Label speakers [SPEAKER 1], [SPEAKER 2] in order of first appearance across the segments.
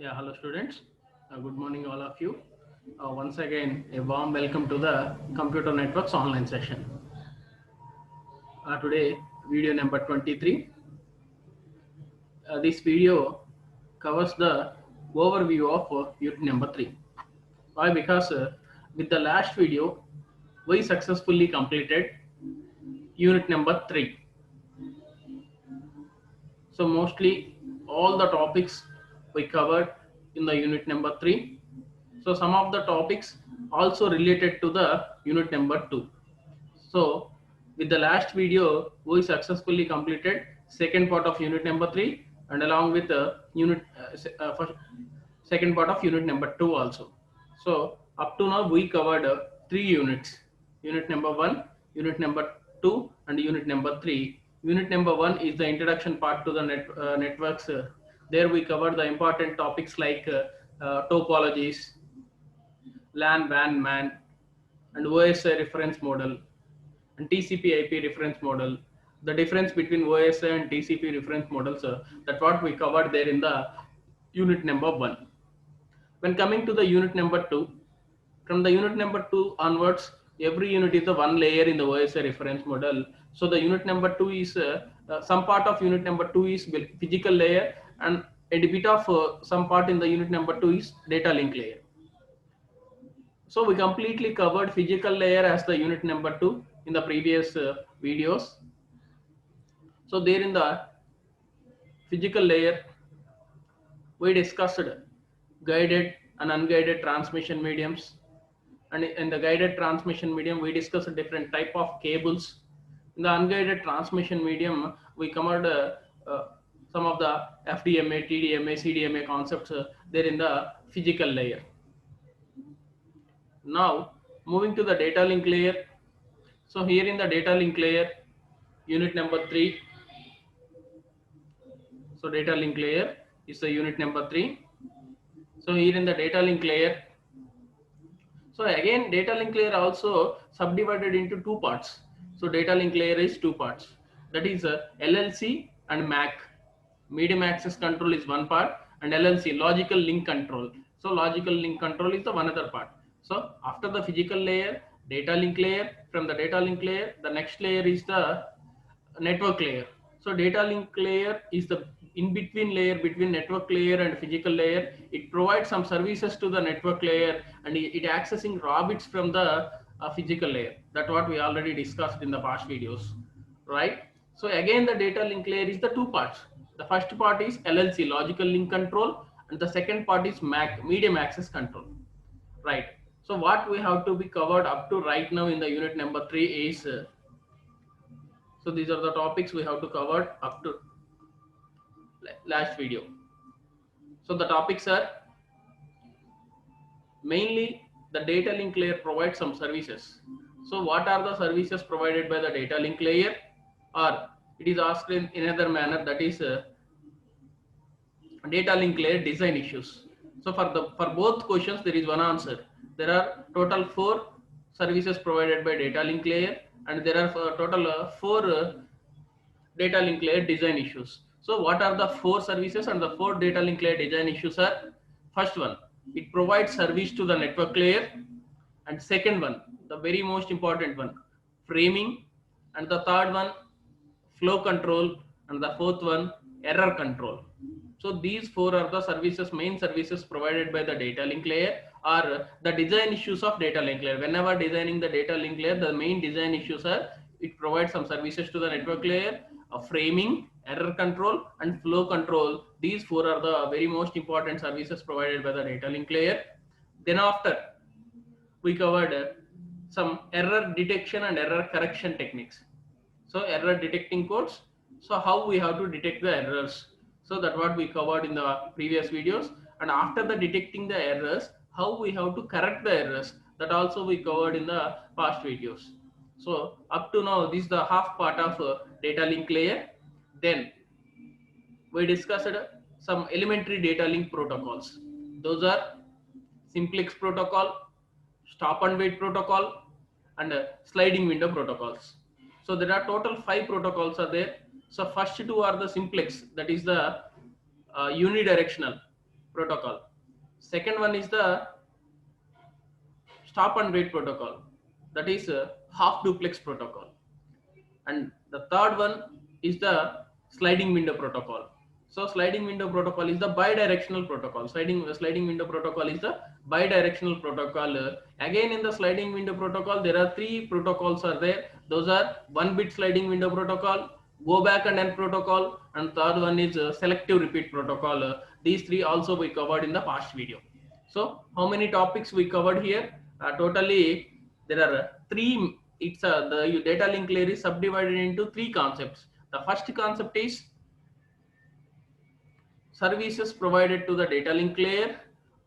[SPEAKER 1] Yeah, hello students. Good morning, all of you. Once again, a warm welcome to the Computer Networks online session. Today, video number 23. This video covers the overview of unit number 3. Why? Because with the last video, we successfully completed unit number 3. So mostly all the topics we covered in the unit number 3. So some of the topics also related to the unit number 2. So with the last video, we successfully completed second part of unit number 3 and along with the second part of unit number 2 also. So up to now we covered 3 units: unit number 1, unit number 2 and unit number 3. Unit number 1 is the introduction part to the networks. There we covered the important topics like topologies, LAN, WAN, MAN, and OSI reference model, and TCP IP reference model. The difference between OSI and TCP reference models, that's what we covered there in the unit number 1. When coming to the unit number 2, from the unit number 2 onwards, every unit is a one layer in the OSI reference model. So the unit number 2 is some part of unit number 2 is physical layer, and a bit of some part in the unit number 2 is data link layer. So we completely covered physical layer as the unit number 2 in the previous videos. So there in the physical layer, we discussed guided and unguided transmission mediums. And in the guided transmission medium, we discussed different type of cables. In the unguided transmission medium, we covered some of the FDMA, TDMA, CDMA concepts there in the physical layer. Now, moving to the data link layer. So here in the data link layer, unit number 3. So data link layer is the unit number 3. So here in the data link layer, so again data link layer also subdivided into two parts. So data link layer is two parts. That is LLC and MAC. Medium access control is one part, and LLC, logical link control. So logical link control is the one other part. So after the physical layer, data link layer, from the data link layer, the next layer is the network layer. So data link layer is the in between layer between network layer and physical layer. It provides some services to the network layer, and it accessing raw bits from the physical layer. That's what we already discussed in the past videos, right? So again, the data link layer is the two parts. The first part is LLC, logical link control, and the second part is MAC, medium access control, right? So what we have to be covered up to right now in the unit number 3 is so these are the topics we have to cover up to last video. So the topics are mainly the data link layer provides some services. So what are the services provided by the data link layer? Or it is asked in another manner, that is data link layer design issues. So for both questions there is one answer. There are total 4 services provided by data link layer, and there are total 4 data link layer design issues. So what are the 4 services and the 4 data link layer design issues are? First one, it provides service to the network layer, and second one, the very most important one, framing, and the third one, flow control, and the fourth one, error control. So these 4 are the services, main services provided by the data link layer, or the design issues of data link layer. Whenever designing the data link layer, the main design issues are it provides some services to the network layer, framing, error control, and flow control. These 4 are the very most important services provided by the data link layer. Then after, we covered some error detection and error correction techniques. So error detecting codes. So how we have to detect the errors. So that what we covered in the previous videos. And after the detecting the errors, how we have to correct the errors. That also we covered in the past videos. So up to now, this is the half part of data link layer. Then we discussed some elementary data link protocols. Those are simplex protocol, stop and wait protocol, and sliding window protocols. So there are total 5 protocols are there. So first 2 are the simplex, that is the unidirectional protocol. Second one is the stop and wait protocol, that is half duplex protocol. And the third one is the sliding window protocol. So sliding window protocol is the bidirectional protocol. Sliding window protocol is the bidirectional protocol. Again, in the sliding window protocol, there are three protocols are there. Those are 1-bit sliding window protocol, go back and end protocol, and third one is selective repeat protocol. These three also we covered in the past video. So how many topics we covered here? Totally there are three. It's the data link layer is subdivided into three concepts. The first concept is services provided to the data link layer,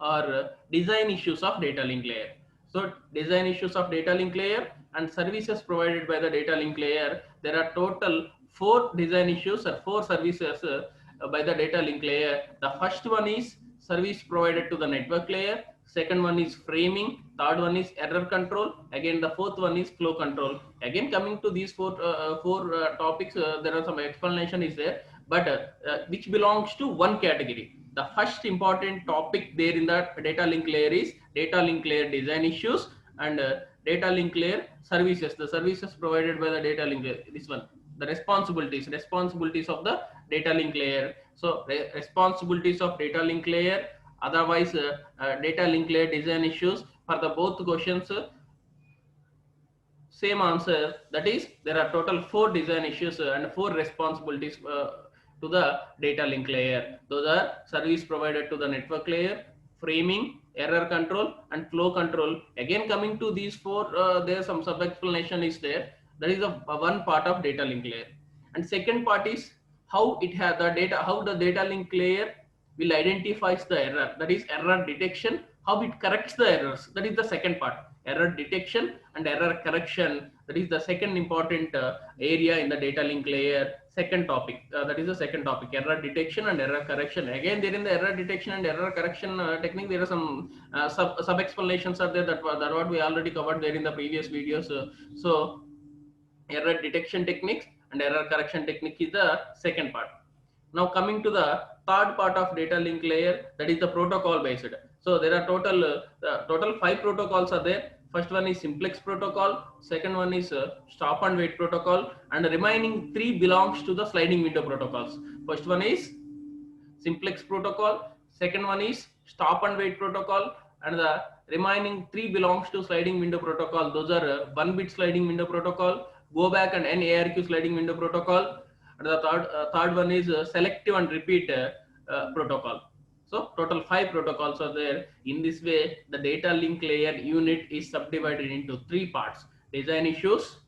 [SPEAKER 1] or design issues of data link layer. So design issues of data link layer and services provided by the data link layer. There are total 4 design issues or 4 services by the data link layer. The first one is service provided to the network layer. Second one is framing. Third one is error control. Again, the fourth one is flow control. Again, coming to these four topics, there are some explanation is there, but which belongs to one category. The first important topic there in the data link layer is data link layer design issues and data link layer services. The services provided by the data link layer. This one, the responsibilities of the data link layer. So responsibilities of data link layer, otherwise data link layer design issues. For the both questions, same answer, that is there are total 4 design issues and 4 responsibilities to the data link layer. Those are service provided to the network layer, framing, error control, and flow control. Again, coming to these 4, there some sub explanation is there. That is one part of data link layer. And second part is how it has the data, how the data link layer will identifies the error, that is error detection, how it corrects the errors, that is the second part. Error detection and error correction, that is the second important area in the data link layer. Second topic, that is the second topic, error detection and error correction. Again, there in the error detection and error correction technique, there are some sub explanations are there, that what we already covered there in the previous videos. So error detection techniques and error correction technique is the second part. Now coming to the third part of data link layer, that is the protocol based. So there are total 5 protocols are there. First one is simplex protocol, second one is stop and wait protocol, and the remaining 3 belongs to the sliding window protocols. First one is simplex protocol, second one is stop and wait protocol, and the remaining 3 belongs to sliding window protocol. Those are 1-bit sliding window protocol, go back and end ARQ sliding window protocol, and the third one is selective and repeat protocol. So total 5 protocols are there. In this way, the data link layer unit is subdivided into 3 parts: design issues,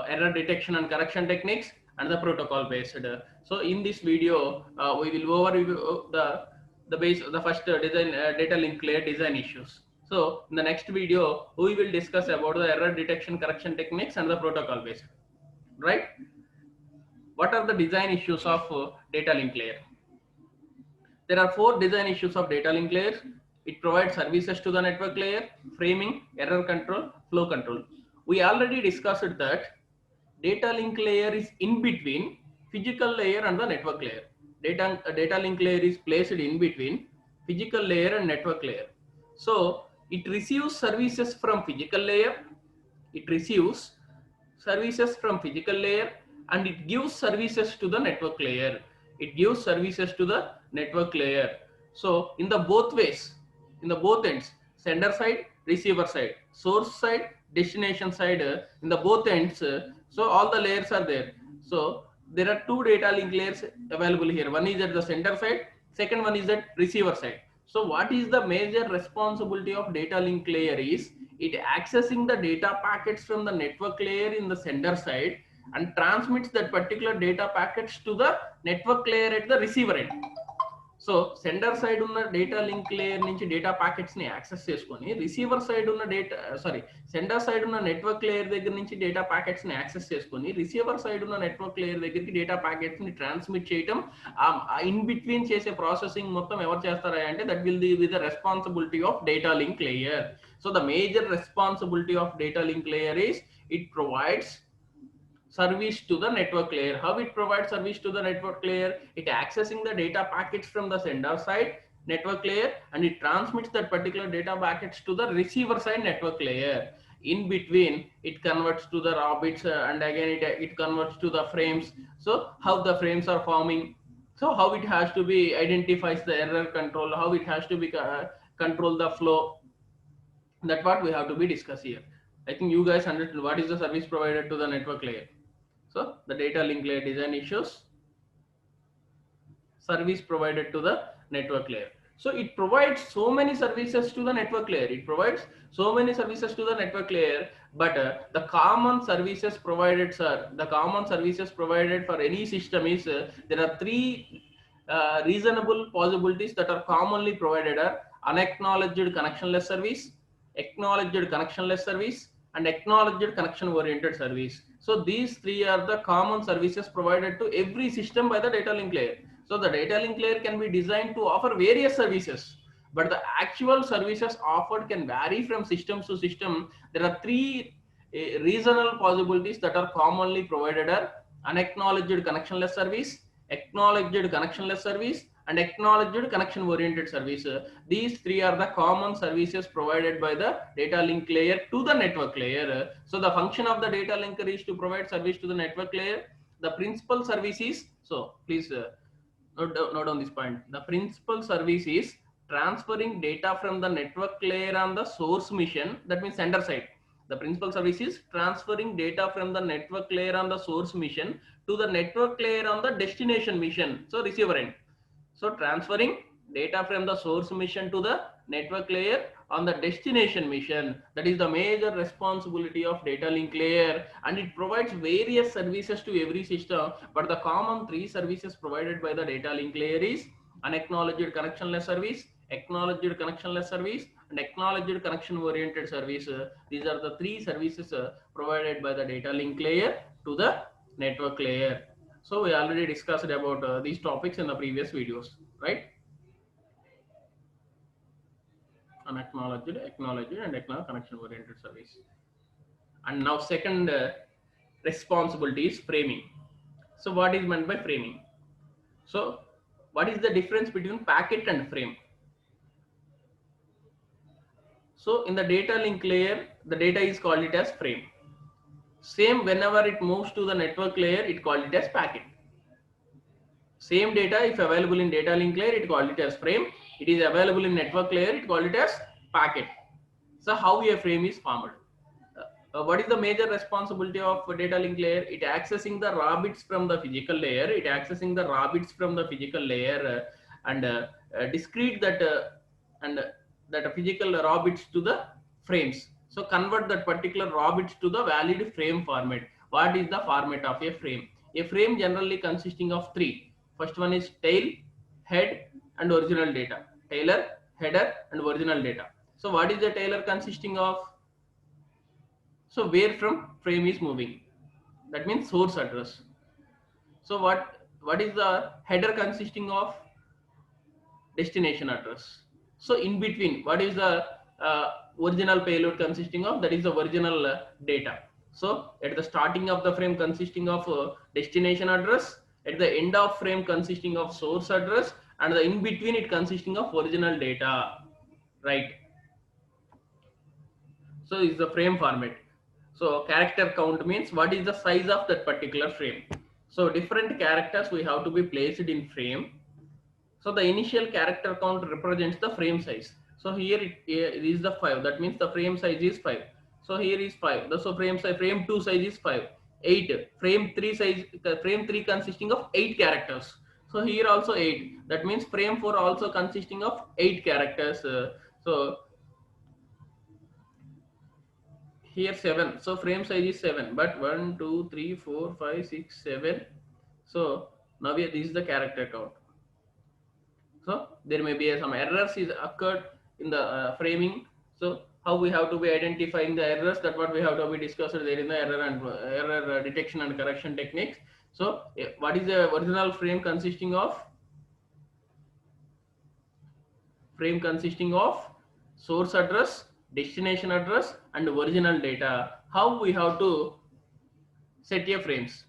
[SPEAKER 1] error detection and correction techniques, and the protocol based. So in this video, we will overview the first design data link layer design issues. So in the next video, we will discuss about the error detection, correction techniques, and the protocol based. Right? What are the design issues of data link layer? There are 4 design issues of data link layers. It provides services to the network layer, framing, error control, flow control. We already discussed that data link layer is in between physical layer and the network layer. Data link layer is placed in between physical layer and network layer. So it receives services from physical layer, it receives services from physical layer, and it gives services to the network layer. It gives services to the network layer. So in the both ways, in the both ends, sender side, receiver side, source side, destination side, in the both ends, so all the layers are there. So there are 2 data link layers available here. One is at the sender side, second one is at receiver side. So what is the major responsibility of data link layer is it accessing the data packets from the network layer in the sender side and transmits that particular data packets to the network layer at the receiver end. So sender side unna data link layer nunchi data packets ni access cheskoni, receiver side unna sender side unna network layer దగ్గర నుంచి data packets ni access cheskoni, receiver side unna network layer దగ్గరికి data packets ni transmit చేయటం, in between చేసే processing మొత్తం ఎవరు చేస్తారా అంటే that will be the responsibility of data link layer. So the major responsibility of data link layer is it provides service to the network layer. How it provides service to the network layer? It accessing the data packets from the sender side network layer, and it transmits that particular data packets to the receiver side network layer. In between, it converts to the raw bits, and again it converts to the frames. So how the frames are forming, so how it has to be identifies the error control, how it has to be control the flow. That what we have to be discussed here. I think you guys understood what is the service provided to the network layer. So the data link layer design issues, service provided to the network layer. So it provides so many services to the network layer. It provides so many services to the network layer, but the common services provided, sir, the common services provided for any system is there are three reasonable possibilities that are commonly provided are unacknowledged connectionless service, acknowledged connectionless service, and acknowledged connection oriented service. So these three are the common services provided to every system by the data link layer. So the data link layer can be designed to offer various services, but the actual services offered can vary from system to system. There are three reasonable possibilities that are commonly provided are unacknowledged connectionless service, acknowledged connectionless service, and acknowledged connection oriented service. These three are the common services provided by the data link layer to the network layer. So the function of the data linker is to provide service to the network layer. The principal service is, so please note on this point, the principal service is transferring data from the network layer on the source mission, that means sender side. The principal service is transferring data from the network layer on the source mission to the network layer on the destination mission, so receiver end. So transferring data from the source mission to the network layer on the destination mission, that is the major responsibility of data link layer, and it provides various services to every system, but the common three services provided by the data link layer is unacknowledged connectionless service, acknowledged connectionless service, and acknowledged connection oriented service. These are the three services provided by the data link layer to the network layer. So we already discussed about these topics in the previous videos, right? Unacknowledged, acknowledged, and acknowledged connection oriented service. And now second responsibility is framing. So what is meant by framing? So what is the difference between packet and frame? So in the data link layer, the data is called it as frame. Same whenever it moves to the network layer, it called it as packet. Same data if available in data link layer, it called it as frame. It is available in network layer, it called it as packet. So how a frame is formed? What is the major responsibility of data link layer? It accessing the raw bits from the physical layer. It accessing the raw bits from the physical layer and discrete that that physical raw bits to the frames. So convert that particular raw bits to the valid frame format. What is the format of a frame? A frame generally consisting of three. First one is tail, head, and original data. Tailor, header, and original data. So what is the tailor consisting of? So where from frame is moving, that means source address. So what is the header consisting of? Destination address. So in between, what is the original payload consisting of? That is the original data. So at the starting of the frame consisting of destination address, at the end of frame consisting of source address, and the in between it consisting of original data, right? So is the frame format. So character count means what is the size of that particular frame. So different characters we have to be placed in frame. So the initial character count represents the frame size. So here it is the 5. That means the frame size is 5. So here is 5. So frame size, frame 2 size is 5. 8. Frame 3 size, frame 3 consisting of 8 characters. So here also 8. That means frame 4 also consisting of 8 characters. So here 7. So frame size is 7, but 1 2 3 4 5 6 7. So now this is the character count. So there may be some errors is occurred in the framing. So how we have to be identifying the errors, that what we have to be discussed there in the error and error detection and correction techniques. So what is the original frame consisting of? Frame consisting of source address, destination address, and original data. How we have to set a frames?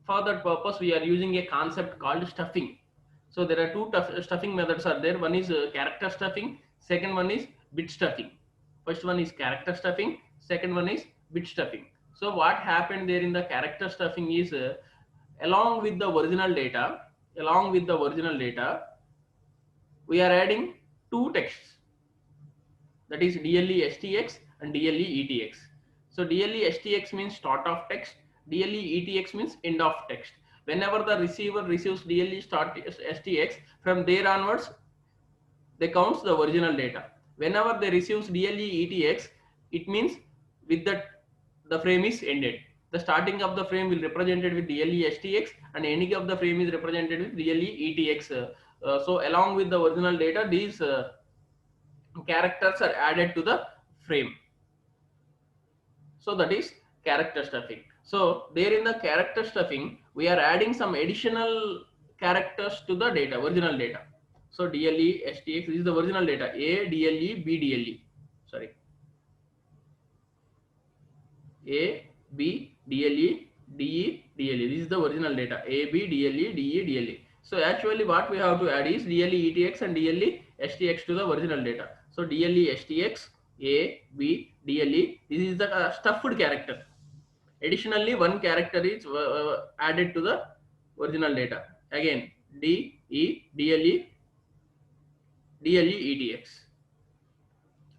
[SPEAKER 1] For that purpose, we are using a concept called stuffing. So there are two stuffing methods are there. One is character stuffing. Second one is bit stuffing. First one is character stuffing. Second one is bit stuffing. So what happened there in the character stuffing is along with the original data, along with the original data, we are adding two texts, that is DLE STX and DLE ETX. So DLE STX means start of text, DLE ETX means end of text. Whenever the receiver receives DLE start STX, from there onwards they counts the original data. Whenever they receives DLE ETX, it means with that the frame is ended. The starting of the frame will represented with DLE STX and ending of the frame is represented with DLE ETX. So along with the original data, these characters are added to the frame. So that is character stuffing. So there in the character stuffing, we are adding some additional characters to the data, original data. So DLE, STX, this is the original data, A, DLE, B, DLE. Sorry. A, B, DLE, DE, DLE. This is the original data, A, B, DLE, DE, DLE. So actually what we have to add is DLE, ETX and DLE, STX to the original data. So DLE, STX, A, B, DLE, this is the stuffed character. Additionally, one character is added to the original data. Again, D, E, DLE, DLE, ETX.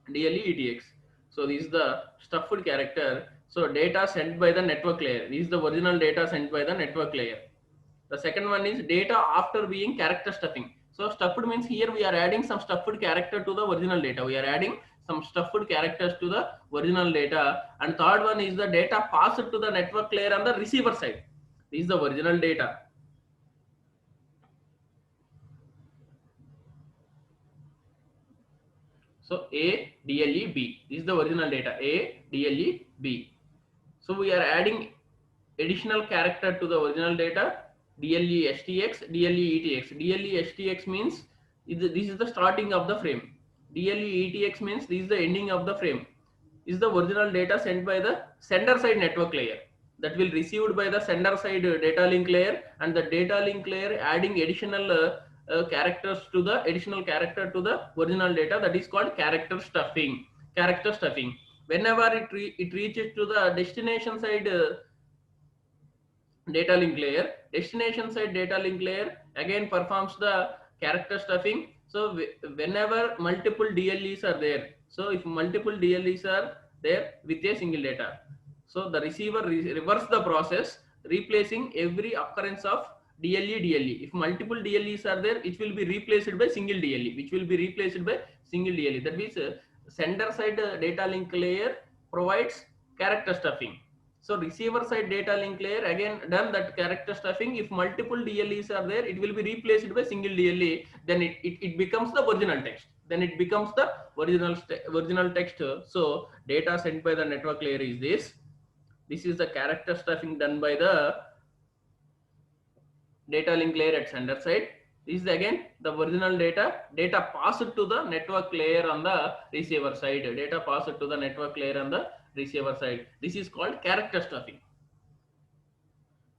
[SPEAKER 1] DLE, ETX. So this is the stuffed character. So data sent by the network layer. This is the original data sent by the network layer. The second one is data after being character stuffing. So stuffed means here we are adding some stuffed character to the original data. We are adding some stuffed characters to the original data. And third one is the data passed to the network layer on the receiver side. This is the original data. So A, DLE, B. This is the original data. A, DLE, B. So we are adding additional character to the original data. DLE, STX, DLE, ETX. DLE, STX means this is the starting of the frame. DLE, ETX means this is the ending of the frame. This is the original data sent by the sender side network layer, that will received by the sender side data link layer, and the data link layer adding additional characters to the additional character to the original data, that is called character stuffing. Character stuffing. Whenever it reaches to the destination side data link layer, destination side data link layer again performs the character stuffing. So whenever multiple DLEs are there, so if multiple DLEs are there with a single data, so the receiver reverse the process, replacing every occurrence of DLE. If multiple DLEs are there, it will be replaced by single DLE, which will be replaced by single DLE. That means sender side data link layer provides character stuffing. So receiver side data link layer again done that character stuffing. If multiple DLEs are there, it will be replaced by single DLE. Then it becomes the original text. Then it becomes the original text. So data sent by the network layer is this. This is the character stuffing done by the data link layer at sender side. This is again the original data passed to the network layer on the receiver side. Data passed to the network layer on the receiver side. This is called character stuffing.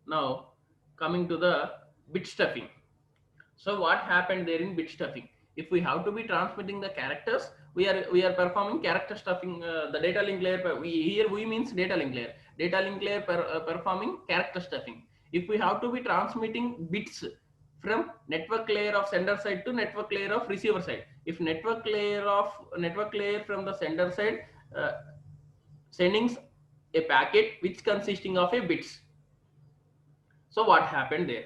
[SPEAKER 1] Now coming to the bit stuffing. So what happened there in bit stuffing? If we have to be transmitting the characters, we are performing character stuffing. The data link layer, we means data link layer. Data link layer performing character stuffing. If we have to be transmitting bits from network layer of sender side to network layer of receiver side, if network layer from the sender side sending a packet which consisting of a bits. So what happened there?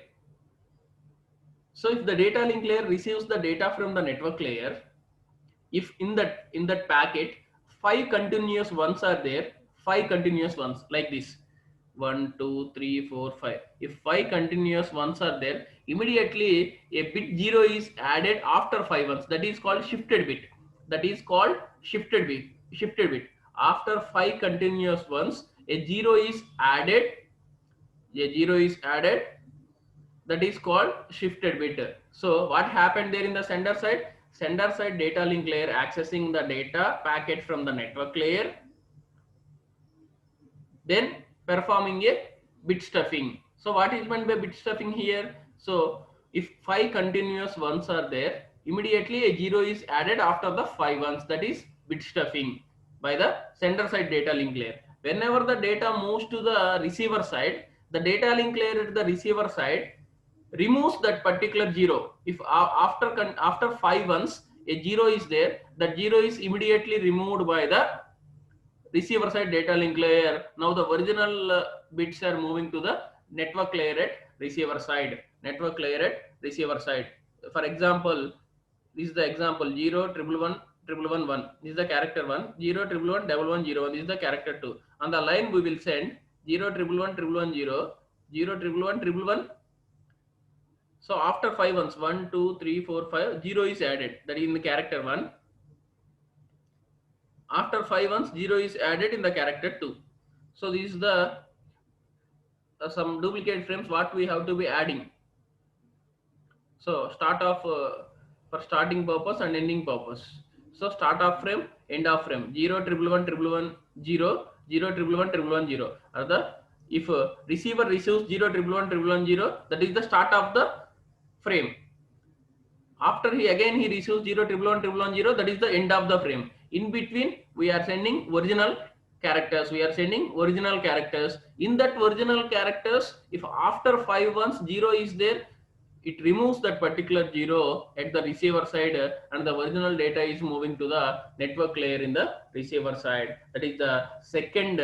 [SPEAKER 1] So if the data link layer receives the data from the network layer, if in that packet 5 continuous ones are there, 5 continuous ones like this, 1 2 3 4 5, if 5 continuous ones are there, immediately a bit 0 is added after 5 ones. That is called shifted bit. After 5 continuous ones, a 0 is added. That is called shifted bit. So what happened there in the sender side? Sender side data link layer accessing the data packet from the network layer, then performing a bit stuffing. So what is meant by bit stuffing here? So if 5 continuous ones are there, immediately a 0 is added after the 5 ones. That is bit stuffing by the sender side data link layer. Whenever the data moves to the receiver side, the data link layer at the receiver side removes that particular 0. If after 5 ones a 0 is there, that 0 is immediately removed by the receiver side data link layer. Now the original bits are moving to the network layer at receiver side. Network layer at receiver side. For example, this is the example 0 triple one triple one one. This is the character 1. 0 triple one double one 0. This is the character 2. On the line we will send 0 triple one triple one 0. 0 triple one triple one. So after 5 ones 1 2 3 4 5 0 is added. That is in the character 1. After 5 ones 0 is added in the character 2. So this is the some duplicate frames what we have to be adding. So start off for starting purpose and ending purpose. So start off frame, end of frame 0 triple one triple one 0 0 triple one triple one 0 are the if receiver receives 0 triple one triple one 0, that is the start of the frame. After he receives 0 triple one triple one 0, that is the end of the frame. In between we are sending original characters. In that original characters, if after 5 ones 0 is there, it removes that particular 0 at the receiver side, and the original data is moving to the network layer in the receiver side. That is the second.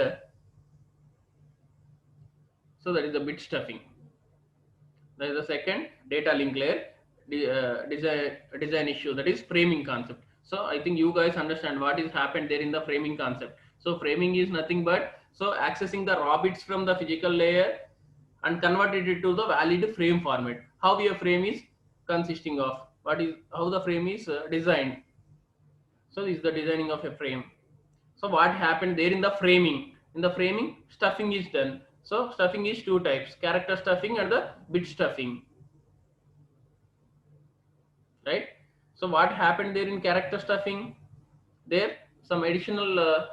[SPEAKER 1] So that is the bit stuffing. That is the second data link layer design issue, that is framing concept. So I think you guys understand what is happened there in the framing concept. So framing is nothing but accessing the raw bits from the physical layer and converted it to the valid frame format. How a frame is consisting of, how the frame is designed. So this is the designing of a frame. So what happened there in the framing? In the framing, stuffing is done. So stuffing is two types: character stuffing and the bit stuffing. Right? So what happened there in character stuffing? There some additional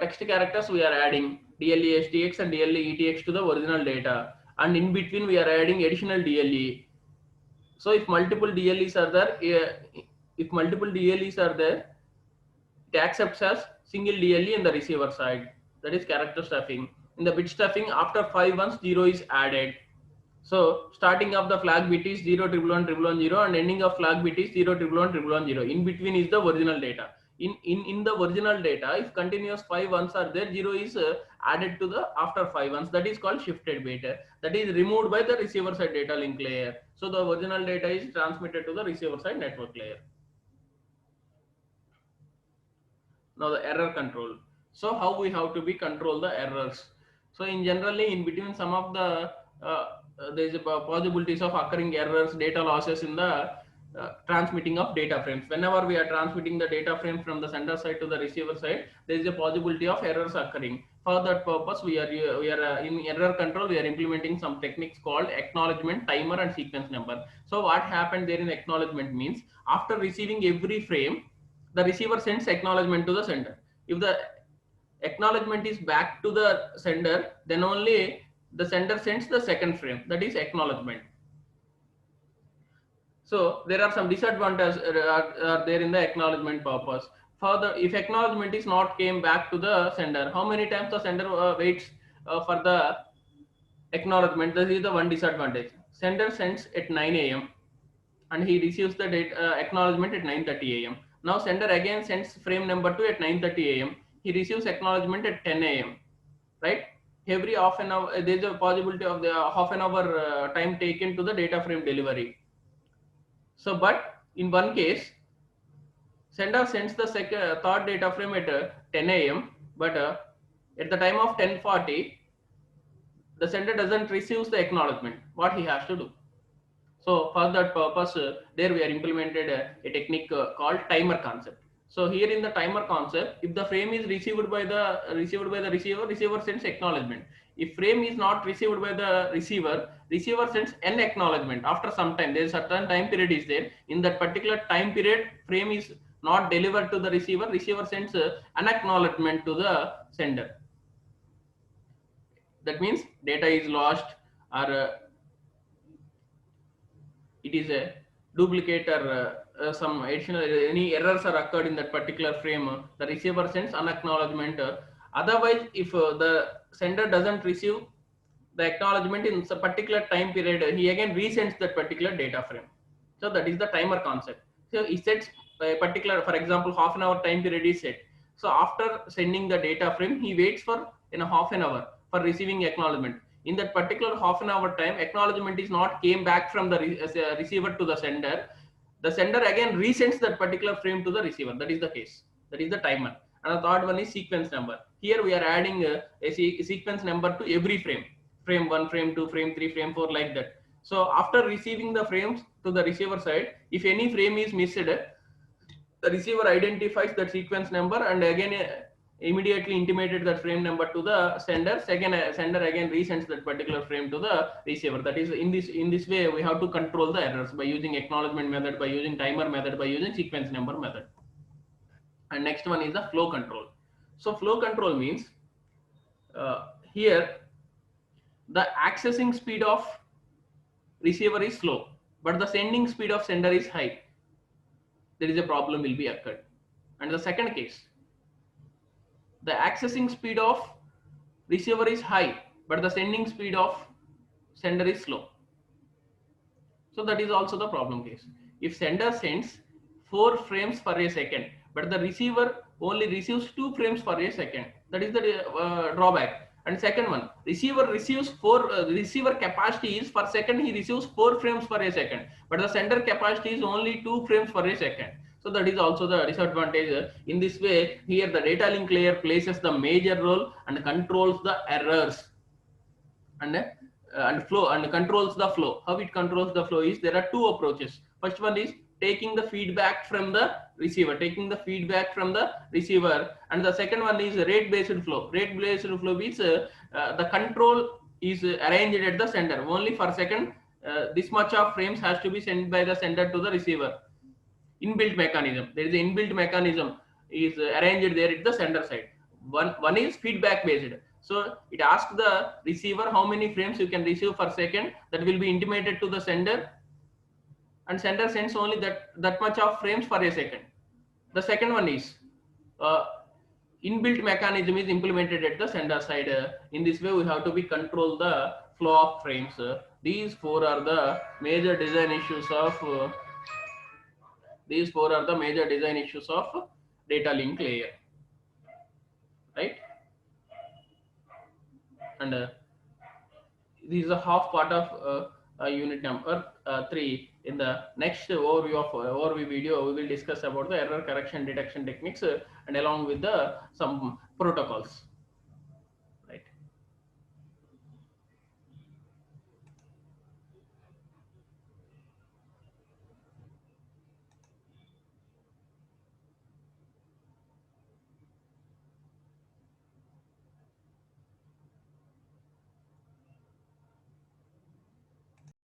[SPEAKER 1] text characters we are adding, DLE STX and DLE ETX to the original data, and in between we are adding additional DLE. So if multiple DLEs are there, it accepts as single DLE in the receiver side. That is character stuffing. In the bit stuffing, after 5 ones 0 is added. So starting of the flag bit is 0 triple one triple one 0 and ending of flag bit is 0 triple one triple one 0. In between is the original data. In the original data, if continuous 5 ones are there, 0 is added to the after 5 ones. That is called shifted bit. That is removed by the receiver side data link layer. So the original data is transmitted to the receiver side network layer. Now the error control. So how we have to be control the errors? So in generally in between some of the there is a possibilities of occurring errors, data losses in the transmitting of data frames. Whenever we are transmitting the data frame from the sender side to the receiver side, there is a possibility of errors occurring. For that purpose, we are in error control. We are implementing some techniques called acknowledgement, timer, and sequence number. So what happened there in acknowledgement means after receiving every frame, the receiver sends acknowledgement to the sender. If the acknowledgement is back to the sender, then only the sender sends the second frame, that is acknowledgement. So there are some disadvantages are there in the acknowledgement purpose. Further, if acknowledgement is not came back to the sender, how many times the sender waits for the acknowledgement? This is the one disadvantage. Sender sends at 9 a.m. and he receives the acknowledgement at 9:30 a.m. Now sender again sends frame number 2 at 9:30 a.m. He receives acknowledgement at 10 a.m. Right? Every half an hour, there is a possibility of the half an hour time taken to the data frame delivery. So, but in one case, sender sends the third data frame at 10 a.m. But at the time of 10:40, the sender doesn't receive the acknowledgement. What he has to do? So for that purpose, there we are implemented a technique called timer concept. So here in the timer concept, if the frame is received by the receiver sends acknowledgement. If frame is not received by the receiver sends an acknowledgement. After some time, there is a certain time period is there. In that particular time period, frame is not delivered to the receiver sends an acknowledgement to the sender. That means data is lost or it is a duplicate or some additional any errors are occurred in that particular frame, the receiver sends an acknowledgement. Otherwise, if the sender doesn't receive the acknowledgement in a particular time period, he again resends that particular data frame. So that is the timer concept. So he sets a particular, for example, half an hour time period is set. So after sending the data frame, he waits for in a half an hour for receiving acknowledgement. In that particular half an hour time, acknowledgement is not came back from the receiver to the sender. The sender again resends that particular frame to the receiver. That is the case. That is the timer. And the third one is sequence number. Here we are adding a sequence number to every frame. Frame 1, frame 2, frame 3, frame 4, like that. So after receiving the frames to the receiver side, if any frame is missed, the receiver identifies that sequence number and again immediately intimated that frame number to the sender. Second, sender again resends that particular frame to the receiver. That is, in this way we have to control the errors by using acknowledgement method, by using timer method, by using sequence number method. And next one is the flow control. So flow control means here the accessing speed of receiver is slow, but the sending speed of sender is high. There is a problem will be occurred. And the second case, the accessing speed of receiver is high, but the sending speed of sender is slow. So that is also the problem case. If sender sends 4 frames per a second, but the receiver only receives 2 frames per a second, that is the drawback. And second one, receiver receives 4, receiver capacity is per second he receives 4 frames per a second, but the sender capacity is only 2 frames per a second. So that is also the disadvantage. In this way, here the data link layer places the major role and controls the errors and flow and controls the flow. How it controls the flow is there are two approaches. First one is taking the feedback from the receiver, and the second one is rate based flow. Rate based flow means the control is arranged at the sender. Only per second this much of frames has to be sent by the sender to the receiver. Inbuilt mechanism. There is an inbuilt mechanism is arranged there at the sender side. One is feedback based. So it asks the receiver how many frames you can receive per second. That will be intimated to the sender, and sender sends only that much of frames per a second. The second one is uh, inbuilt mechanism is implemented at the sender side. In this way, we have to be control the flow of frames. These four are the major design issues of data link layer, right? And this is a half part of unit number 3. In the next overview video, we will discuss about the error correction detection techniques and along with the some protocols.